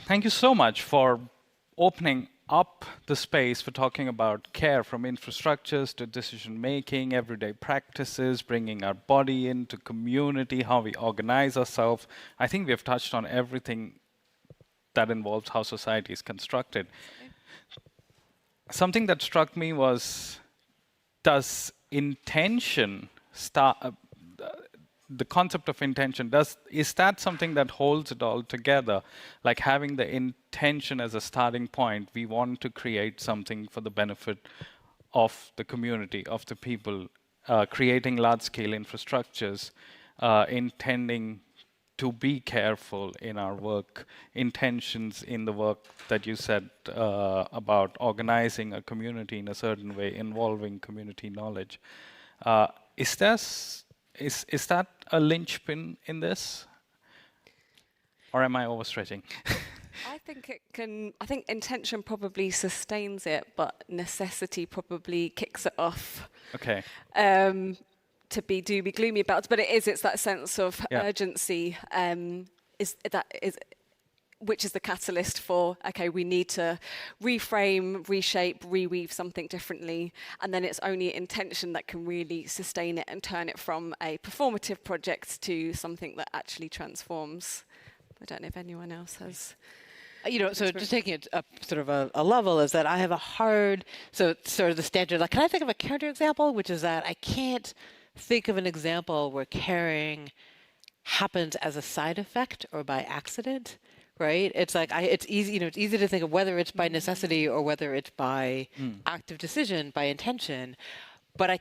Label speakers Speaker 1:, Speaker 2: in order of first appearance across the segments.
Speaker 1: Thank you so much for opening up the space for talking about care, from infrastructures to decision making, everyday practices, bringing our body into community, how we organize ourselves. I think we have touched on everything that involves how society is constructed. Something that struck me was, does intention start? The concept of intention, is that something that holds it all together? Like having the intention as a starting point, we want to create something for the benefit of the community, of the people, creating large-scale infrastructures, intending to be careful in our work, intentions in the work that you said about organizing a community in a certain way, involving community knowledge. Is that a linchpin in this? Or am I overstretching?
Speaker 2: I think it can. I think intention probably sustains it, but necessity probably kicks it off.
Speaker 1: Okay.
Speaker 2: To be doomy gloomy about, but it's that sense of
Speaker 1: Yeah.
Speaker 2: urgency. Which is the catalyst for, okay, we need to reframe, reshape, reweave something differently. And then it's only intention that can really sustain it and turn it from a performative project to something that actually transforms. I don't know if anyone else has.
Speaker 3: So just taking it up sort of a level is that I have a hard, so sort of the standard, like, can I think of a counterexample, which is that I can't think of an example where caring happens as a side effect or by accident, right? It's like, it's easy, it's easy to think of whether it's by necessity or whether it's by active decision, by intention. But I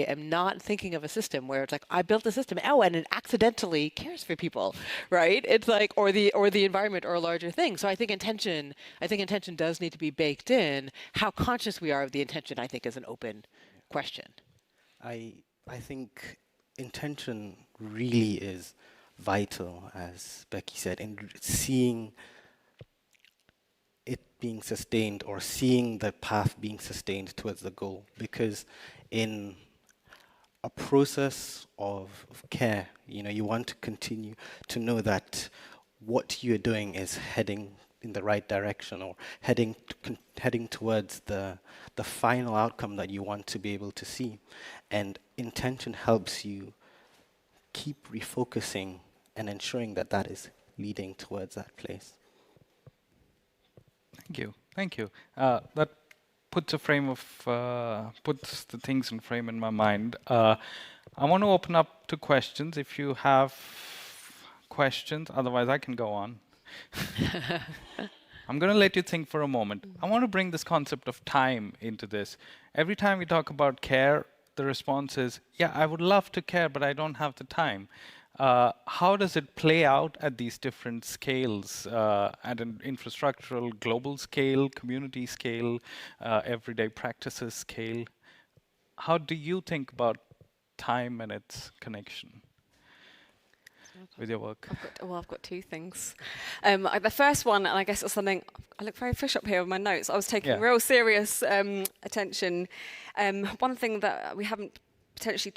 Speaker 3: am not thinking of a system where it's like, I built a system, and it accidentally cares for people, right? It's like, or the environment or a larger thing. So I think intention does need to be baked in. How conscious we are of the intention, I think, is an open question.
Speaker 4: I think intention really is vital, as Becky said, in seeing it being sustained or seeing the path being sustained towards the goal. Because in a process of care, you want to continue to know that what you're doing is heading in the right direction, or heading towards the final outcome that you want to be able to see. And intention helps you keep refocusing and ensuring that that is leading towards that place.
Speaker 1: Thank you. That puts puts the things in frame in my mind. I want to open up to questions if you have questions. Otherwise, I can go on. I'm going to let you think for a moment. I want to bring this concept of time into this. Every time we talk about care, the response is, yeah, I would love to care, but I don't have the time. How does it play out at these different scales, at an infrastructural, global scale, community scale, everyday practices scale? How do you think about time and its connection with your work?
Speaker 2: I've got two things. The first one, and I guess it's something, I look very fish up here with my notes. I was taking real serious attention. One thing that we haven't potentially,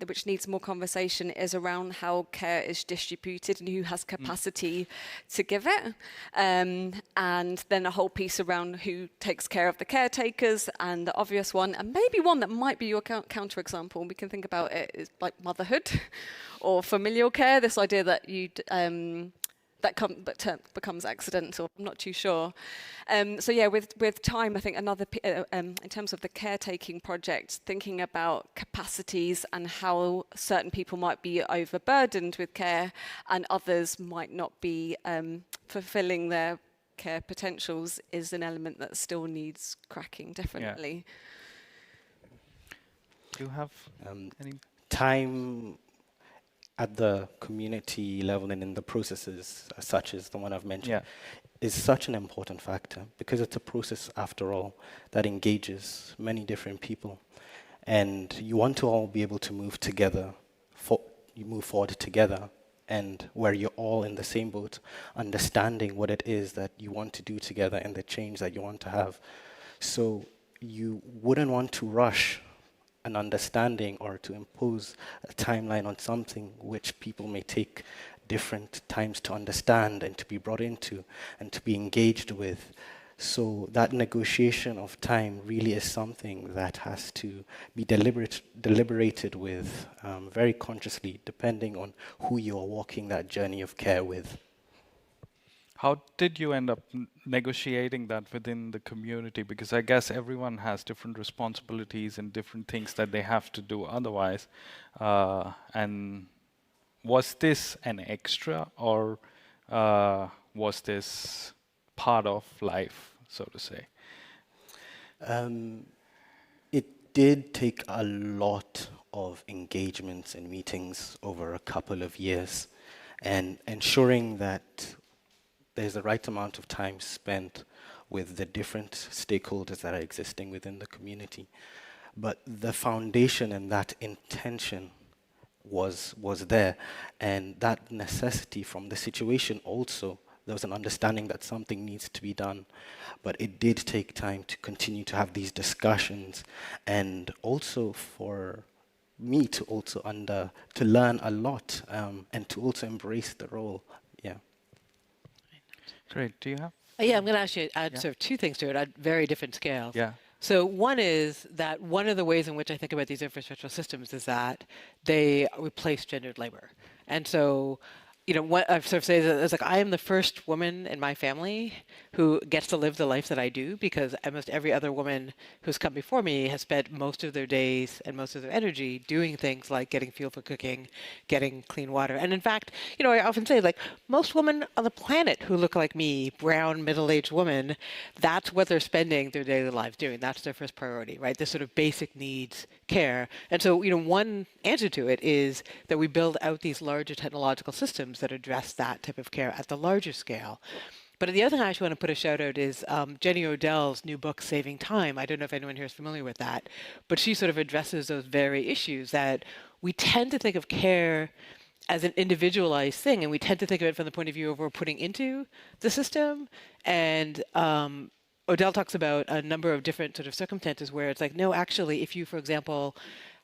Speaker 2: which needs more conversation, is around how care is distributed and who has capacity to give it. And then a whole piece around who takes care of the caretakers, and the obvious one, and maybe one that might be your counterexample, we can think about it, is like motherhood or familial care, this idea that becomes accidental. I'm not too sure. So yeah, with time, I think another in terms of the caretaking project, thinking about capacities and how certain people might be overburdened with care and others might not be fulfilling their care potentials is an element that still needs cracking, definitely.
Speaker 1: Yeah. Do you have any?
Speaker 4: Time at the community level and in the processes such as the one I've mentioned is such an important factor, because it's a process, after all, that engages many different people. And you want to all be able to move together, you move forward together, and where you're all in the same boat, understanding what it is that you want to do together and the change that you want to have. So you wouldn't want to rush an understanding or to impose a timeline on something which people may take different times to understand and to be brought into and to be engaged with. So that negotiation of time really is something that has to be deliberated with very consciously, depending on who you are walking that journey of care with.
Speaker 1: How did you end up negotiating that within the community? Because I guess everyone has different responsibilities and different things that they have to do otherwise. And was this an extra, or was this part of life, so to say?
Speaker 4: It did take a lot of engagements and meetings over a couple of years, and ensuring that there's the right amount of time spent with the different stakeholders that are existing within the community. But the foundation and that intention was there, and that necessity from the situation also, there was an understanding that something needs to be done. But it did take time to continue to have these discussions, and also for me to also to learn a lot, and to also embrace the role. Yeah.
Speaker 1: Great. Do you have?
Speaker 3: Yeah, I'm going to actually add sort of two things to it at very different scales.
Speaker 1: Yeah.
Speaker 3: So one is that one of the ways in which I think about these infrastructural systems is that they replace gendered labor. And so, what I've sort of said is like, I am the first woman in my family who gets to live the life that I do, because almost every other woman who's come before me has spent most of their days and most of their energy doing things like getting fuel for cooking, getting clean water. And in fact, I often say, like, most women on the planet who look like me, brown, middle-aged women, that's what they're spending their daily lives doing. That's their first priority, right? This sort of basic needs care. And so, one answer to it is that we build out these larger technological systems that address that type of care at the larger scale. But the other thing I actually want to put a shout out is Jenny Odell's new book, Saving Time. I don't know if anyone here is familiar with that, but she sort of addresses those very issues that we tend to think of care as an individualized thing, and we tend to think of it from the point of view of what we're putting into the system. And Odell talks about a number of different sort of circumstances where it's like, no, actually, if you, for example,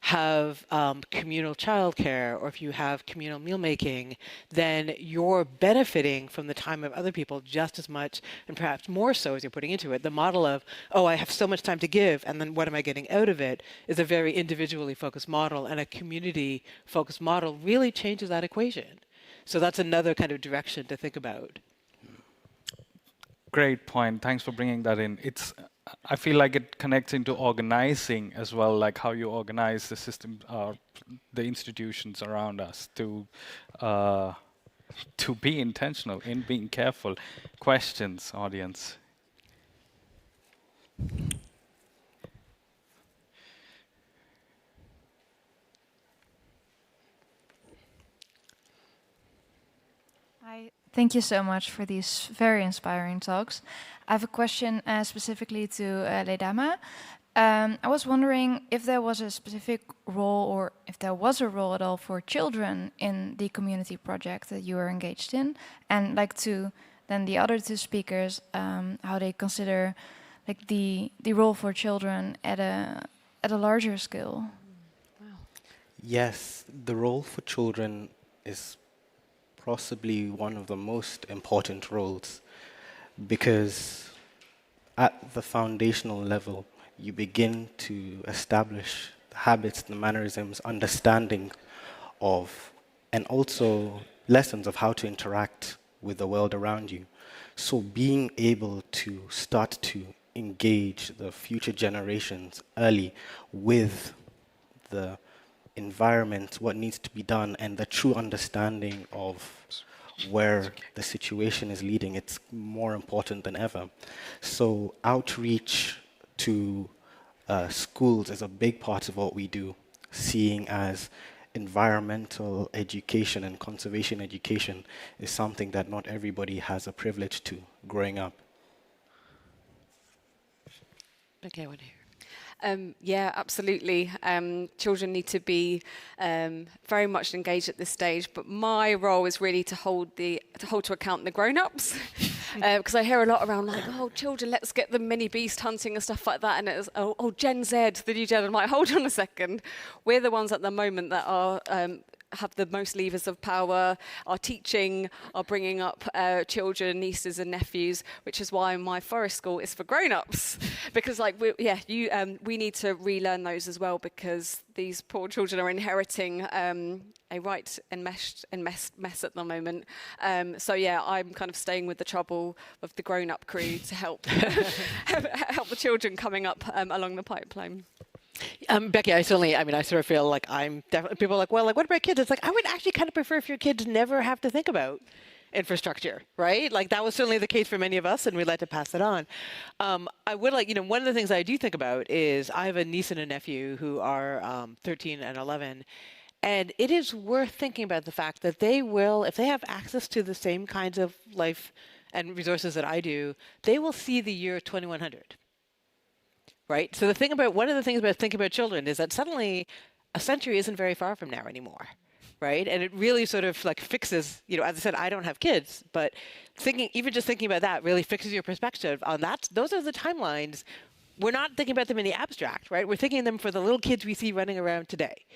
Speaker 3: have communal childcare, or if you have communal meal making, then you're benefiting from the time of other people just as much, and perhaps more so, as you're putting into it. The model of, oh, I have so much time to give, and then what am I getting out of it, is a very individually focused model, and a community focused model really changes that equation. So that's another kind of direction to think about.
Speaker 1: Great point. Thanks for bringing that in. I feel like it connects into organizing as well, like how you organize the system, the institutions around us to be intentional in being careful. Questions, audience?
Speaker 5: Hi, thank you so much for these very inspiring talks. I have a question specifically to Ledama. I was wondering if there was a specific role, or if there was a role at all, for children in the community project that you were engaged in, and like to then the other two speakers, how they consider like the role for children at a larger scale.
Speaker 3: Wow.
Speaker 4: Yes, the role for children is possibly one of the most important roles, because at the foundational level, you begin to establish the habits, the mannerisms, understanding of, and also lessons of how to interact with the world around you. So being able to start to engage the future generations early with the environment, what needs to be done, and the true understanding of where the situation is leading, it's more important than ever. So outreach to schools is a big part of what we do, seeing as environmental education and conservation education is something that not everybody has a privilege to growing up.
Speaker 3: Becky, I want to hear.
Speaker 2: Yeah, absolutely. Children need to be very much engaged at this stage, but my role is really to hold to account the grown-ups, because I hear a lot around like, oh, children, let's get them mini beast hunting and stuff like that, and it's oh Gen Z, the new Gen. I'm like, hold on a second, we're the ones at the moment that are have the most levers of power, are teaching, are bringing up children, nieces and nephews, which is why my forest school is for grown-ups. Because we need to relearn those as well, because these poor children are inheriting a right enmeshed mess at the moment. So yeah, I'm kind of staying with the trouble of the grown-up crew to help help the children coming up along the pipeline.
Speaker 3: Becky, I sort of feel like I'm definitely, people are like, well, like, what about kids? It's like, I would actually kind of prefer if your kids never have to think about infrastructure, right? Like, that was certainly the case for many of us, and we'd like to pass it on. I would like, one of the things I do think about is I have a niece and a nephew who are 13 and 11, and it is worth thinking about the fact that they will, if they have access to the same kinds of life and resources that I do, they will see the year 2100. Right? So one of the things about thinking about children is that suddenly a century isn't very far from now anymore, right? And it really sort of like fixes, as I said, I don't have kids, but even just thinking about that really fixes your perspective on that. Those are the timelines. We're not thinking about them in the abstract, right? We're thinking of them for the little kids we see running around today.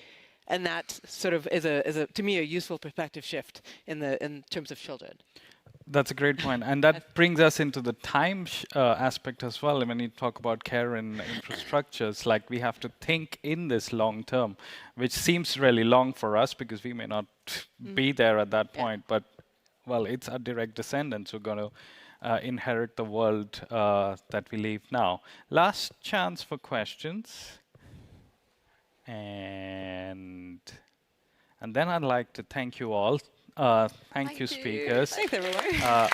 Speaker 3: And that sort of is to me, a useful perspective shift in terms of children.
Speaker 1: That's a great point. And that brings us into the time aspect as well. When you talk about care and infrastructures, like we have to think in this long term, which seems really long for us because we may not be there at that point. But, well, it's our direct descendants who are going to inherit the world that we live now. Last chance for questions. And then I'd like to thank you all. Thank you, speakers.
Speaker 2: Thanks, everyone.